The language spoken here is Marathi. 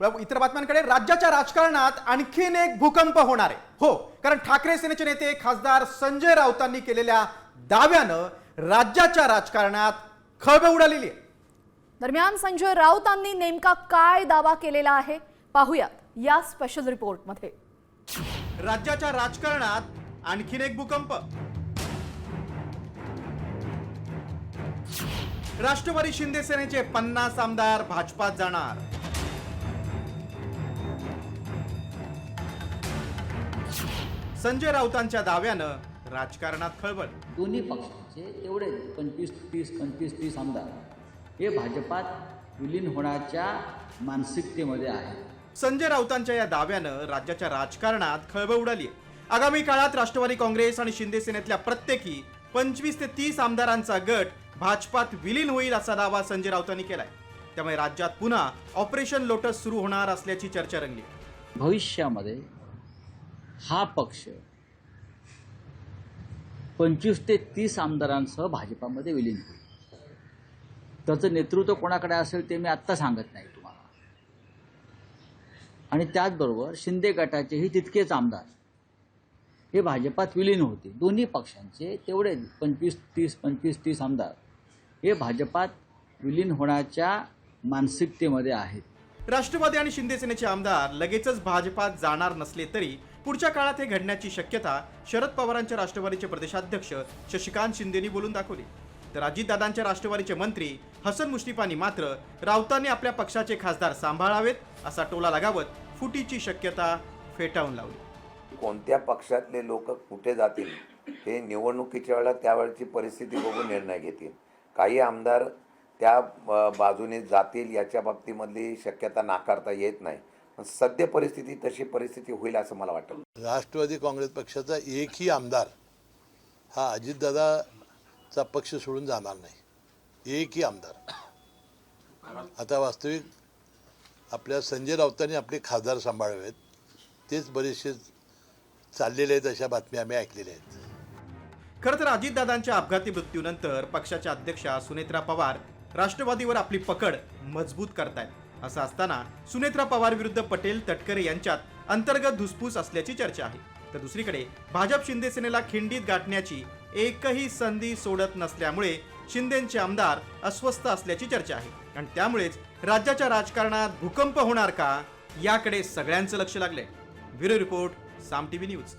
इतर बातम्यांकडे, राज्याच्या राजकारणात आणखीन एक भूकंप होणार आहे. हो, कारण ठाकरे सेनेचे नेते खासदार संजय राऊतांनी केलेल्या दाव्यानं राज्याच्या राजकारणात खळबळ उडालेली आहे. दरम्यान संजय राऊतांनी नेमका काय दावा केलेला आहे पाहूयात या स्पेशल रिपोर्टमध्ये. राज्याच्या राजकारणात आणखीन एक भूकंप. राष्ट्रवादी शिंदे सेनेचे 50 आमदार भाजपात जाणार. संजय राऊतांच्या दाव्यानं राजकारणात खळबळ. दोन्ही पक्षांचे तेवढे 25-30 आमदार हे भाजपात विलीन होण्याच्या मानसिकतेमध्ये आहेत. संजय राऊतांच्या या दाव्यानं राज्याच्या राजकारणात खळबळ उडाली आहे. आगामी काळात राष्ट्रवादी काँग्रेस आणि शिंदे सेनेतल्या प्रत्येकी 25 ते 30 आमदारांचा गट भाजपात विलीन होईल असा दावा संजय राऊतांनी केलाय. त्यामुळे राज्यात पुन्हा ऑपरेशन लोटस सुरू होणार असल्याची चर्चा रंगली. भविष्यामध्ये हा पक्ष 25 ते 30 आमदारांसह भाजपामध्ये विलीन होईल. त्याचं नेतृत्व कोणाकडे असेल ते मी आत्ता सांगत नाही तुम्हाला. आणि त्याचबरोबर शिंदे गटाचेही तितकेच आमदार हे भाजपात विलीन होते. दोन्ही पक्षांचे तेवढे 25-30 आमदार हे भाजपात विलीन होण्याच्या मानसिकतेमध्ये आहेत. राष्ट्रवादी आणि शिंदे सेनेचे आमदार लगेचच भाजपात जाणार नसले तरी पुढच्या काळात हे घडण्याची शक्यता शरद पवारांच्या राष्ट्रवादीचे प्रदेशाध्यक्ष शशिकांत शिंदेनी बोलून दाखवली. तर अजितदादांच्या राष्ट्रवादीचे मंत्री हसन मुश्रीफांनी मात्र राऊतांनी आपल्या पक्षाचे खासदार सांभाळावेत असा टोला लगावत फुटीची शक्यता फेटाळून लावली. कोणत्या पक्षातले लोक कुठे जातील हे निवडणुकीच्या वेळेला त्यावेळची परिस्थिती बघून निर्णय घेतील. काही आमदार त्या बाजूने जातील याच्या बाबतीमधली शक्यता नाकारता येत नाही. सद्य परिस्थिती तशी परिस्थिती होईल असं मला वाटतं. राष्ट्रवादी काँग्रेस पक्षाचा एकही आमदार हा अजितदादाचा पक्ष सोडून जाणार नाही. एकही आमदार. आता वास्तविक आपल्या संजय राऊतांनी आपले खासदार सांभाळावेत तेच बरेचसे चाललेले आहेत अशा बातम्या आम्ही ऐकलेल्या आहेत. खरं तर अजितदादांच्या अपघाती मृत्यूनंतर पक्षाच्या अध्यक्षा सुनेत्रा पवार राष्ट्रवादीवर आपली पकड मजबूत करतायत. असं असताना सुनेत्रा पवार विरुद्ध पटेल तटकरे यांच्यात अंतर्गत धुसफूस असल्याची चर्चा आहे. तर दुसरीकडे भाजप शिंदे सेनेला खिंडीत गाठण्याची एकही संधी सोडत नसल्यामुळे शिंदेचे आमदार अस्वस्थ असल्याची चर्चा आहे. आणि त्यामुळेच राज्याच्या राजकारणात भूकंप होणार का याकडे सगळ्यांचं लक्ष लागलंय. ब्युरो रिपोर्ट, साम टीव्ही न्यूज.